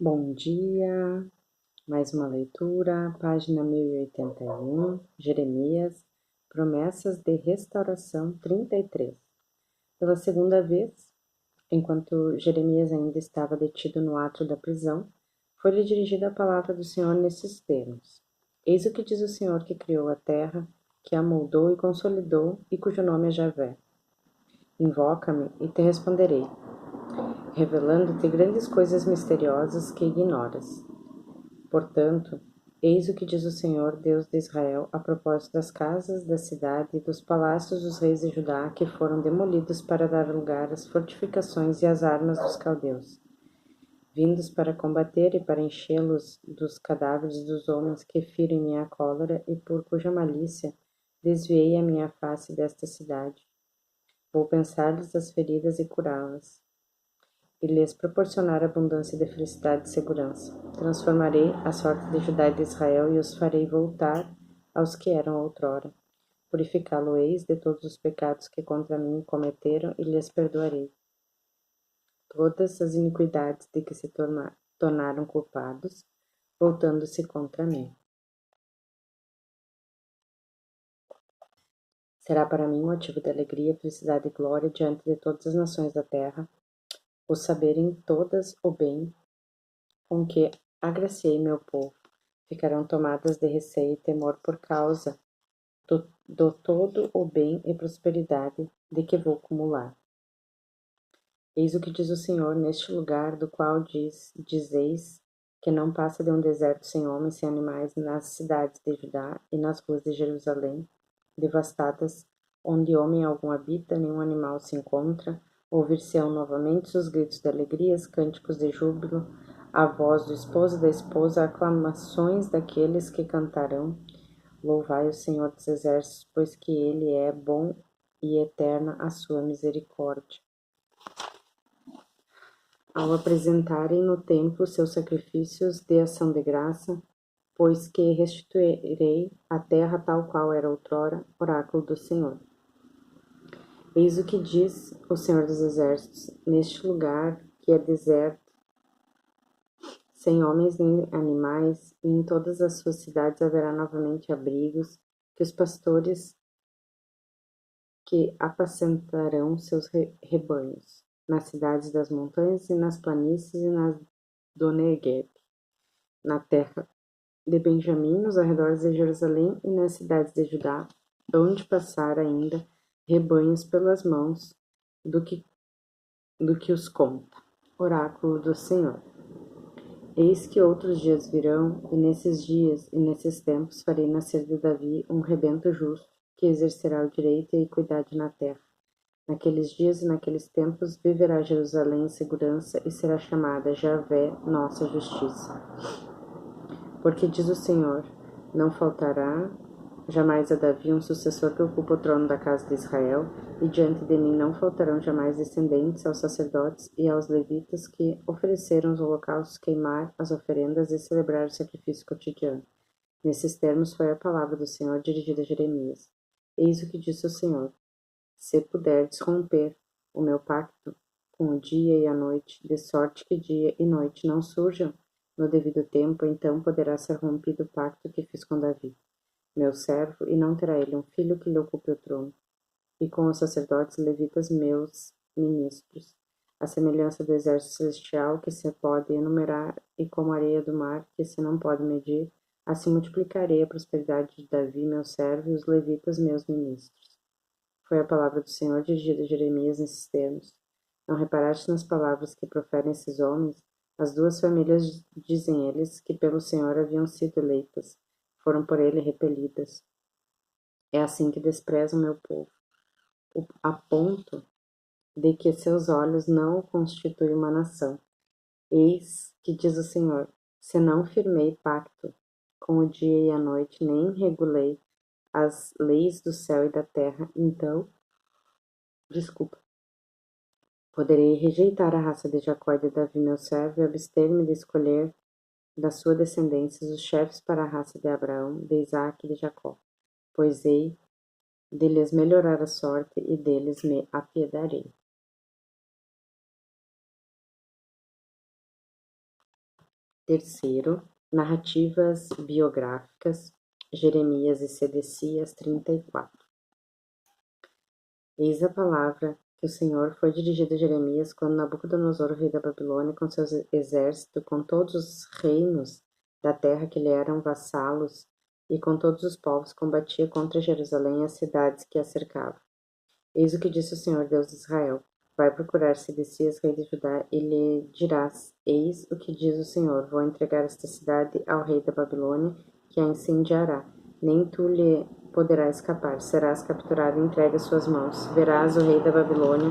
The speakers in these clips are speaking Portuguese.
Bom dia, mais uma leitura, página 1081, Jeremias, promessas de restauração 33. Pela segunda vez, enquanto Jeremias ainda estava detido no átrio da prisão, foi-lhe dirigida a palavra do Senhor nesses termos: Eis o que diz o Senhor que criou a terra, que a moldou e consolidou, e cujo nome é Javé. Invoca-me e te responderei, revelando-te grandes coisas misteriosas que ignoras. Portanto, eis o que diz o Senhor, Deus de Israel, a propósito das casas da cidade e dos palácios dos reis de Judá, que foram demolidos para dar lugar às fortificações e às armas dos caldeus, vindos para combater e para enchê-los dos cadáveres dos homens que firem minha cólera e por cuja malícia desviei a minha face desta cidade. Vou pensar-lhes as feridas e curá-las, e lhes proporcionar abundância de felicidade e segurança. Transformarei a sorte de Judá e de Israel e os farei voltar aos que eram outrora. Purificá-lo-eis de todos os pecados que contra mim cometeram e lhes perdoarei todas as iniquidades de que se tornaram culpados, voltando-se contra mim. Será para mim motivo de alegria, felicidade e glória diante de todas as nações da terra, o saberem todas o bem com que agraciei meu povo. Ficarão tomadas de receio e temor por causa do todo o bem e prosperidade de que vou acumular. Eis o que diz o Senhor neste lugar, do qual dizeis que não passa de um deserto sem homens, sem animais, nas cidades de Judá e nas ruas de Jerusalém, devastadas, onde homem algum habita, nenhum animal se encontra. Ouvir-se-ão novamente os gritos de alegria, os cânticos de júbilo, a voz do esposo e da esposa, aclamações daqueles que cantarão. Louvai o Senhor dos Exércitos, pois que ele é bom e eterna a sua misericórdia. Ao apresentarem no templo seus sacrifícios de ação de graça, pois que restituirei a terra tal qual era outrora, oráculo do Senhor. Eis o que diz o Senhor dos Exércitos, neste lugar que é deserto, sem homens nem animais, e em todas as suas cidades haverá novamente abrigos, que os pastores que apacentarão seus rebanhos, nas cidades das montanhas e nas planícies e nas do Negueb, na terra de Benjamim, nos arredores de Jerusalém e nas cidades de Judá, onde passar ainda rebanhos pelas mãos do que os conta. Oráculo do Senhor. Eis que outros dias virão, e nesses dias e nesses tempos farei nascer de Davi um rebento justo, que exercerá o direito e a equidade na terra. Naqueles dias e naqueles tempos viverá Jerusalém em segurança e será chamada Javé, nossa justiça. Porque diz o Senhor, não faltará jamais a Davi um sucessor que ocupe o trono da casa de Israel, e diante de mim não faltarão jamais descendentes aos sacerdotes e aos levitas que ofereceram os holocaustos, queimar as oferendas e celebrar o sacrifício cotidiano. Nesses termos foi a palavra do Senhor dirigida a Jeremias. Eis o que disse o Senhor: se puderdes romper o meu pacto com o dia e a noite, de sorte que dia e noite não surjam no devido tempo, então poderá ser rompido o pacto que fiz com Davi, meu servo, e não terá ele um filho que lhe ocupe o trono, e com os sacerdotes levitas meus ministros, a semelhança do exército celestial que se pode enumerar, e como a areia do mar que se não pode medir, assim multiplicarei a prosperidade de Davi, meu servo, e os levitas meus ministros. Foi a palavra do Senhor dirigida a Jeremias nesses termos. Não reparaste nas palavras que proferem esses homens? As duas famílias, dizem eles, que pelo Senhor haviam sido eleitas, foram por ele repelidas. É assim que desprezam meu povo, a ponto de que seus olhos não o constituem uma nação. Eis que diz o Senhor, se não firmei pacto com o dia e a noite, nem regulei as leis do céu e da terra, então, poderei rejeitar a raça de Jacó e de Davi, meu servo, e abster-me de escolher da sua descendência os chefes para a raça de Abraão, de Isaque e de Jacó, pois hei de lhes melhorar a sorte e deles me apiedarei. Terceiro, narrativas biográficas, Jeremias e Sedecias 34. Eis a palavra que o Senhor foi dirigida a Jeremias quando Nabucodonosor, rei da Babilônia, com seus exércitos, com todos os reinos da terra que lhe eram vassalos, e com todos os povos, combatia contra Jerusalém e as cidades que a cercavam. Eis o que disse o Senhor, Deus de Israel: vai procurar Sedecias, rei de Judá, e lhe dirás: eis o que diz o Senhor, vou entregar esta cidade ao rei da Babilônia, que a incendiará. Nem tu lhe poderás escapar, serás capturado e entregue às suas mãos. Verás o rei da Babilônia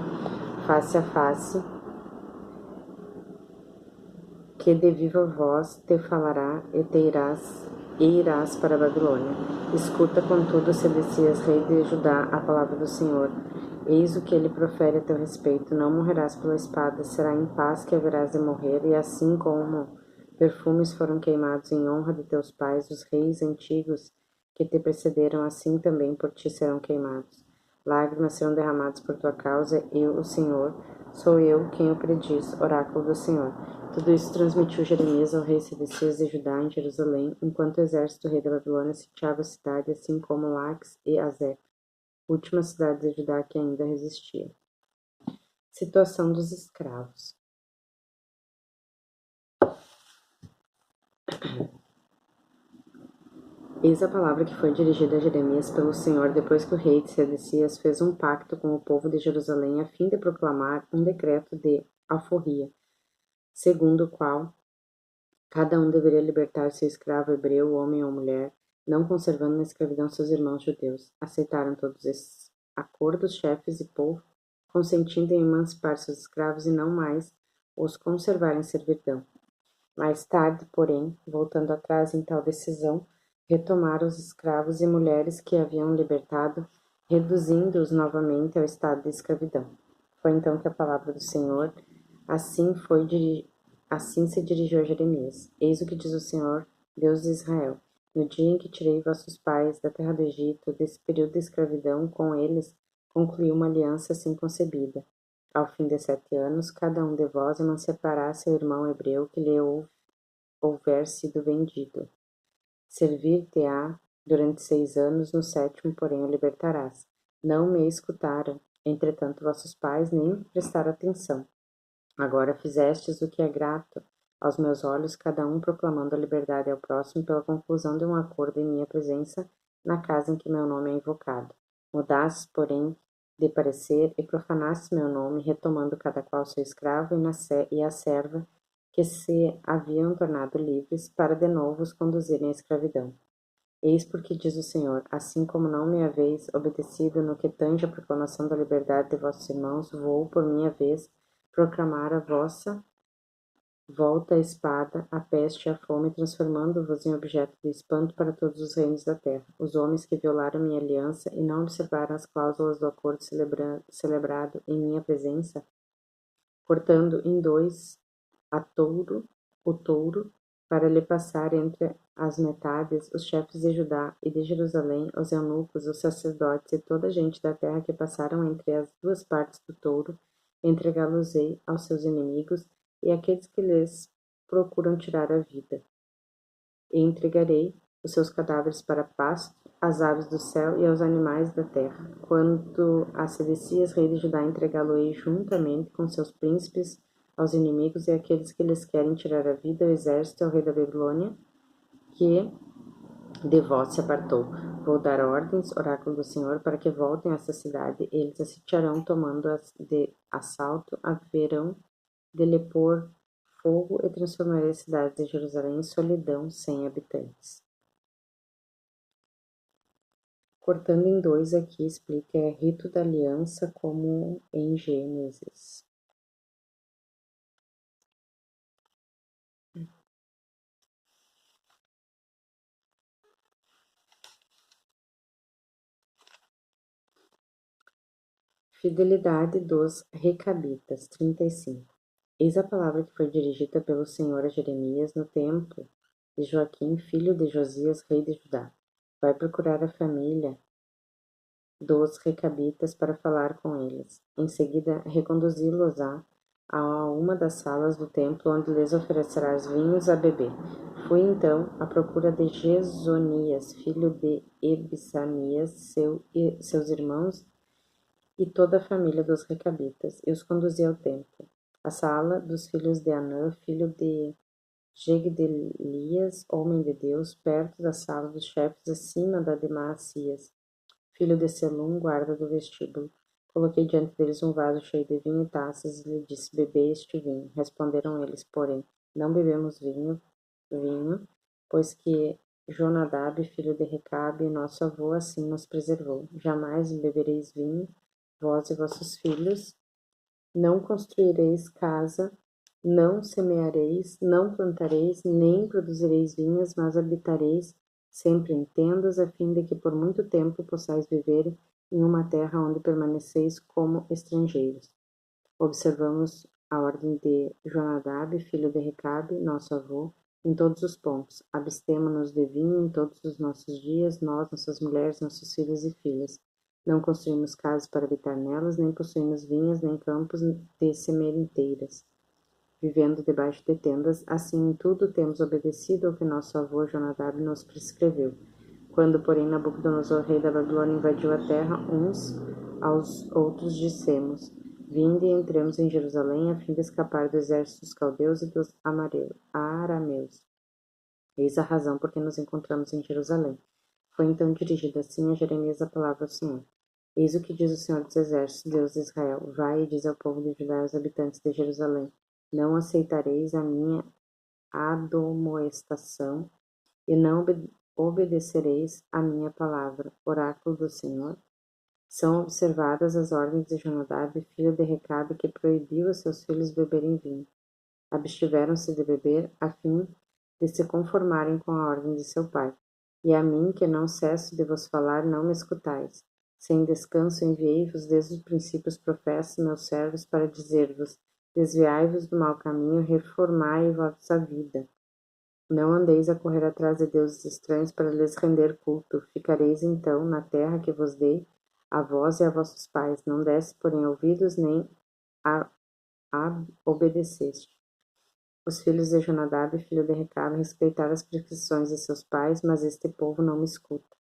face a face, que de viva voz te falará e irás para a Babilônia. Escuta, contudo, Sedecias, rei de Judá, a palavra do Senhor. Eis o que ele profere a teu respeito: não morrerás pela espada, será em paz que haverás de morrer, e assim como perfumes foram queimados em honra de teus pais, os reis antigos que te precederam, assim também por ti serão queimados. Lágrimas serão derramadas por tua causa, eu, o Senhor, sou eu quem o prediz, oráculo do Senhor. Tudo isso transmitiu Jeremias ao rei Sedecias de Judá em Jerusalém, enquanto o exército do rei da Babilônia sitiava a cidade, assim como Laques e Azeca, última cidade de Judá que ainda resistia. Situação dos escravos. Eis a palavra que foi dirigida a Jeremias pelo Senhor depois que o rei de Sedecias fez um pacto com o povo de Jerusalém a fim de proclamar um decreto de alforria, segundo o qual cada um deveria libertar seu escravo hebreu, homem ou mulher, não conservando na escravidão seus irmãos judeus. Aceitaram todos esses acordos, chefes e povo, consentindo em emancipar seus escravos e não mais os conservar em servidão. Mais tarde, porém, voltando atrás em tal decisão, retomaram os escravos e mulheres que haviam libertado, reduzindo-os novamente ao estado de escravidão. Foi então que a palavra do Senhor assim se dirigiu a Jeremias: eis o que diz o Senhor, Deus de Israel: no dia em que tirei vossos pais da terra do Egito, desse período de escravidão, com eles concluí uma aliança assim concebida. Ao fim de 7 anos, cada um de vós emancipará seu irmão hebreu que lhe houver sido vendido. Servir-te-á durante 6 anos, no 7º, porém, o libertarás. Não me escutaram, entretanto, vossos pais nem prestaram atenção. Agora fizestes o que é grato aos meus olhos, cada um proclamando a liberdade ao próximo pela conclusão de um acordo em minha presença na casa em que meu nome é invocado. Mudastes, porém, de parecer e profanastes meu nome, retomando cada qual seu escravo e a serva que se haviam tornado livres, para de novo os conduzirem à escravidão. Eis porque diz o Senhor: assim como não me haveis obedecido no que tange à proclamação da liberdade de vossos irmãos, vou, por minha vez, proclamar a vossa volta a espada, a peste e a fome, transformando-vos em objeto de espanto para todos os reinos da terra. Os homens que violaram minha aliança e não observaram as cláusulas do acordo celebrado em minha presença, cortando em dois o touro, para lhe passar entre as metades, os chefes de Judá e de Jerusalém, os eunucos, os sacerdotes e toda a gente da terra que passaram entre as duas partes do touro, entregá-los-ei aos seus inimigos e àqueles que lhes procuram tirar a vida. E entregarei os seus cadáveres para pasto, às aves do céu e aos animais da terra. Quando a Sedecias, rei de Judá, entregá-lo-ei juntamente com seus príncipes aos inimigos e àqueles que lhes querem tirar a vida, o exército ao rei da Babilônia, que de vós se apartou. Vou dar ordens, oráculo do Senhor, para que voltem a esta cidade. Eles a sitiarão, tomando-as de assalto, haverão de lhe pôr fogo e transformarei a cidade de Jerusalém em solidão, sem habitantes. Cortando em dois aqui, explica rito da aliança, como em Gênesis. Fidelidade dos Recabitas, 35. Eis a palavra que foi dirigida pelo Senhor a Jeremias no tempo de Joaquim, filho de Josias, rei de Judá. Vai procurar a família dos Recabitas para falar com eles. Em seguida, reconduzi-los-á a uma das salas do templo, onde lhes oferecerás vinhos a beber. Fui então à procura de Gesonias, filho de Ebsanias, seus irmãos e toda a família dos recabitas, e os conduzi ao templo. A sala dos filhos de Anã, filho de Jegdelias, homem de Deus, perto da sala dos chefes, acima da de Maacias, filho de Selum, guarda do vestíbulo. Coloquei diante deles um vaso cheio de vinho e taças, e lhe disse: Bebei este vinho. Responderam eles, porém, não bebemos vinho, pois que Jonadab, filho de Recabe, nosso avô, assim nos preservou. Jamais bebereis vinho, vós e vossos filhos, não construireis casa, não semeareis, não plantareis, nem produzireis vinhas, mas habitareis sempre em tendas, a fim de que por muito tempo possais viver em uma terra onde permaneceis como estrangeiros. Observamos a ordem de Jonadab, filho de Recabe, nosso avô, em todos os pontos. Abstemo-nos de vinho em todos os nossos dias, nós, nossas mulheres, nossos filhos e filhas. Não construímos casas para habitar nelas, nem possuímos vinhas, nem campos de sementeiras, vivendo debaixo de tendas. Assim, em tudo temos obedecido ao que nosso avô Jonadab nos prescreveu. Quando, porém, Nabucodonosor, rei da Babilônia, invadiu a terra, uns aos outros dissemos: Vinde e entremos em Jerusalém, a fim de escapar do exército dos caldeus e dos arameus. Eis a razão por que nos encontramos em Jerusalém. Foi então dirigida assim a Jeremias a palavra do Senhor. Eis o que diz o Senhor dos Exércitos, Deus de Israel: Vai e diz ao povo de Judá e aos habitantes de Jerusalém: Não aceitareis a minha admoestação e não obedecereis a minha palavra. Oráculo do Senhor. São observadas as ordens de Jonadab, filho de Recabe, que proibiu a seus filhos beberem vinho. Abstiveram-se de beber, a fim de se conformarem com a ordem de seu pai. E a mim, que não cesso de vos falar, não me escutais. Sem descanso enviei-vos desde o princípio os profetas, meus servos, para dizer-vos: Desviai-vos do mau caminho, reformai vossa vida. Não andeis a correr atrás de deuses estranhos para lhes render culto. Ficareis então na terra que vos dei, a vós e a vossos pais. Não desse, porém, ouvidos, nem obedeceste. Os filhos de Jonadab, filho de Recabe, respeitaram as prescrições de seus pais, mas este povo não me escuta.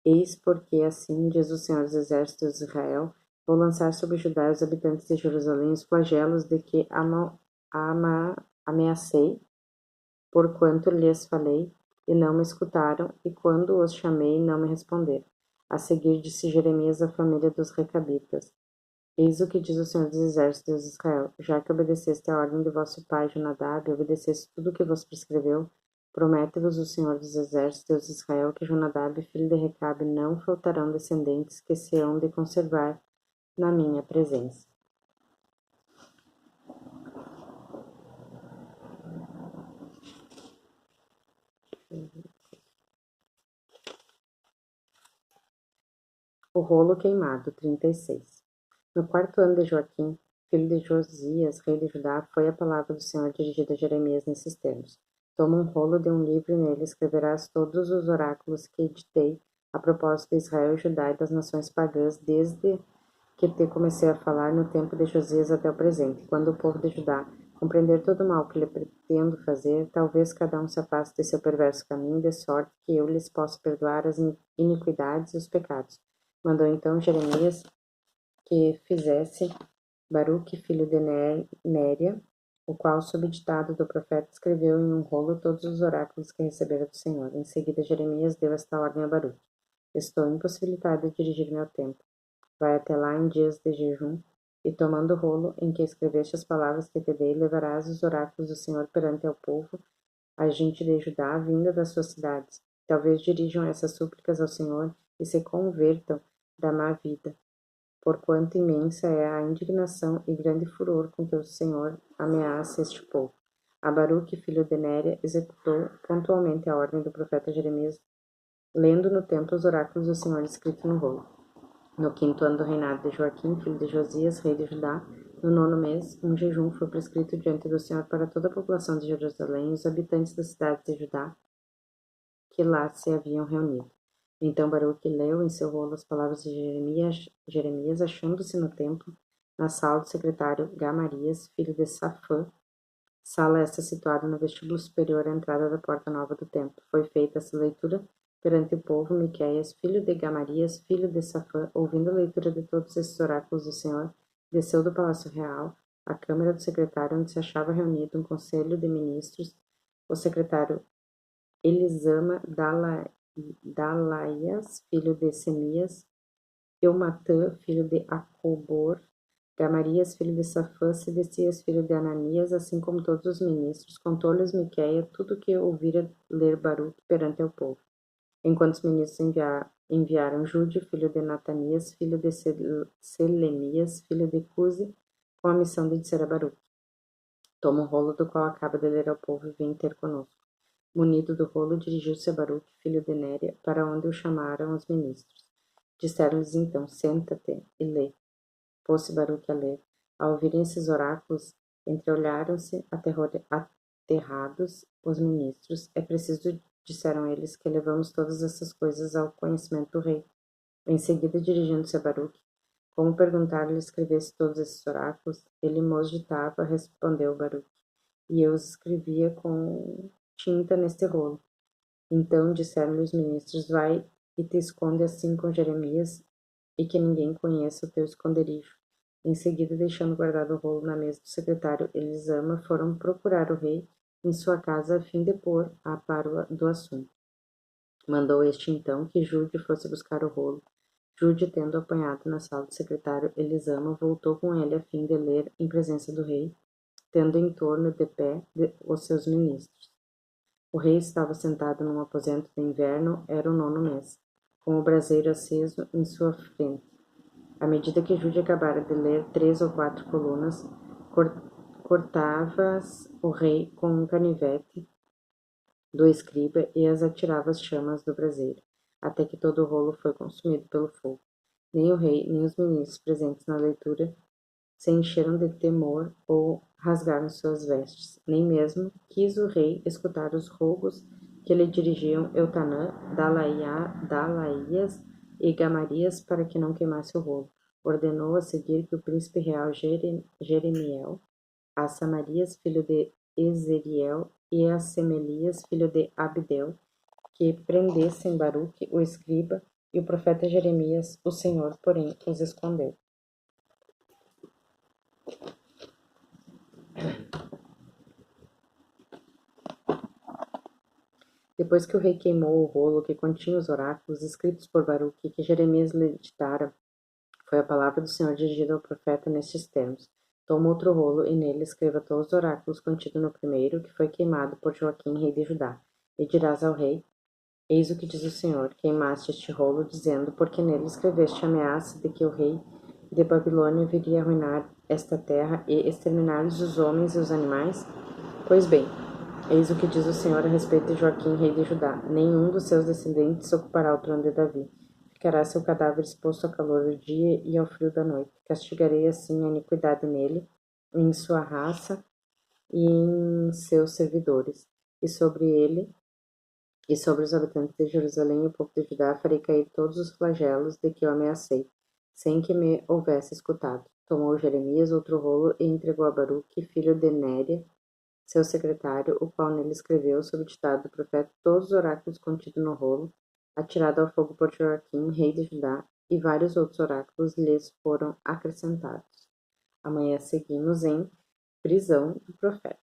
Eis porque assim diz o Senhor dos Exércitos de Israel: vou lançar sobre Judá e os habitantes de Jerusalém os flagelos de que ameacei, porquanto lhes falei, e não me escutaram, e quando os chamei, não me responderam. A seguir disse Jeremias à família dos Recabitas: Eis o que diz o Senhor dos Exércitos de Israel: Já que obedeceste a ordem de vosso pai Jonadab, e obedeceste tudo o que vos prescreveu, promete-vos o Senhor dos Exércitos, Deus de Israel, que Jonadab, filho de Recabe, não faltarão descendentes que se hão de conservar na minha presença. O rolo queimado, 36. No quarto ano de Joaquim, filho de Josias, rei de Judá, foi a palavra do Senhor dirigida a Jeremias nesses termos: Toma um rolo de um livro e nele escreverás todos os oráculos que ditei a propósito de Israel e Judá e das nações pagãs, desde que te comecei a falar no tempo de Josias até o presente. Quando o povo de Judá compreender todo o mal que lhe pretendo fazer, talvez cada um se afaste de seu perverso caminho, de sorte que eu lhes possa perdoar as iniquidades e os pecados. Mandou então Jeremias que fizesse Baruque, filho de Néria, o qual, sob ditado do profeta, escreveu em um rolo todos os oráculos que recebera do Senhor. Em seguida, Jeremias deu esta ordem a Baruque: Estou impossibilitado de dirigir-me ao templo. Vai até lá em dias de jejum, e tomando o rolo em que escreveste as palavras que te dei, levarás os oráculos do Senhor perante ao povo, a gente de Judá, vinda das suas cidades. Talvez dirijam essas súplicas ao Senhor e se convertam da má vida, porquanto imensa é a indignação e grande furor com que o Senhor ameaça este povo. A Baruque, filho de Néria, executou pontualmente a ordem do profeta Jeremias, lendo no templo os oráculos do Senhor escritos no rolo. No quinto ano do reinado de Joaquim, filho de Josias, rei de Judá, no nono mês, um jejum foi prescrito diante do Senhor para toda a população de Jerusalém e os habitantes das cidades de Judá que lá se haviam reunido. Então Baruque leu em seu rolo as palavras de Jeremias, achando-se no templo, na sala do secretário Gamarias, filho de Safã, sala esta situada no vestíbulo superior à entrada da porta nova do templo. Foi feita essa leitura perante o povo. Miqueias, filho de Gamarias, filho de Safã, ouvindo a leitura de todos esses oráculos do Senhor, desceu do palácio real, à câmara do secretário, onde se achava reunido um conselho de ministros, o secretário Elisama Dalaias, filho de Semias, Eumatã, filho de Acobor, Gamarias, filho de Safã, Sedecias, filho de Ananias, assim como todos os ministros, contou-lhes Miquéia tudo o que ouvira ler Baruque perante o povo. Enquanto os ministros enviaram Jude, filho de Natanias, filho de Selemias, filho de Cusi, com a missão de dizer a Baruque: Toma o rolo do qual acaba de ler ao povo e vem ter conosco. Munido do rolo, dirigiu-se a Baruque, filho de Néria, para onde o chamaram os ministros. Disseram-lhes então: Senta-te e lê. Pôs-se Baruque a ler. Ao ouvirem esses oráculos, entreolharam-se aterrados os ministros. É preciso, disseram eles, que levamos todas essas coisas ao conhecimento do rei. Em seguida, dirigindo-se a Baruque, como perguntar-lhe escrevesse todos esses oráculos, ele mos ditava, respondeu Baruque, e eu os escrevia com tinta neste rolo. Então disseram-lhe os ministros: Vai e te esconde assim com Jeremias, e que ninguém conheça o teu esconderijo. Em seguida, deixando guardado o rolo na mesa do secretário Elisama, foram procurar o rei em sua casa a fim de pôr a par do assunto. Mandou este então que Jude fosse buscar o rolo. Jude, tendo apanhado na sala do secretário Elisama, voltou com ele a fim de ler em presença do rei, tendo em torno de pé os seus ministros. O rei estava sentado num aposento de inverno, era o 9º mês, com o braseiro aceso em sua frente. À medida que Jude acabara de ler 3 ou 4 colunas, cortava-as o rei com um canivete do escriba e as atirava às chamas do braseiro, até que todo o rolo foi consumido pelo fogo. Nem o rei, nem os ministros presentes na leitura se encheram de temor ou rasgaram suas vestes. Nem mesmo quis o rei escutar os rogos que lhe dirigiam Eutanã, Dalaias e Gamarias para que não queimasse o rolo. Ordenou a seguir que o príncipe real Jeremiel, a Samarias, filho de Ezeriel, e a Semelias, filho de Abdel, que prendessem Baruque, o escriba, e o profeta Jeremias. O Senhor, porém, os escondeu. Depois que o rei queimou o rolo que continha os oráculos escritos por Baruque, que Jeremias lhe ditara, foi a palavra do Senhor dirigida ao profeta nestes termos: Toma outro rolo e nele escreva todos os oráculos contidos no primeiro, que foi queimado por Joaquim, rei de Judá. E dirás ao rei: Eis o que diz o Senhor: Queimaste este rolo, dizendo, porque nele escreveste a ameaça de que o rei de Babilônia viria arruinar esta terra e exterminar-lhes os homens e os animais? Pois bem, eis o que diz o Senhor a respeito de Joaquim, rei de Judá: Nenhum dos seus descendentes ocupará o trono de Davi. Ficará seu cadáver exposto ao calor do dia e ao frio da noite. Castigarei assim a iniquidade nele, em sua raça e em seus servidores. E sobre ele e sobre os habitantes de Jerusalém e o povo de Judá farei cair todos os flagelos de que eu ameacei, sem que me houvesse escutado. Tomou Jeremias outro rolo e entregou a Baruque, filho de Néria, seu secretário, o qual nele escreveu, sob o ditado do profeta, todos os oráculos contidos no rolo, atirado ao fogo por Joaquim, rei de Judá, e vários outros oráculos lhes foram acrescentados. Amanhã seguimos em prisão do profeta.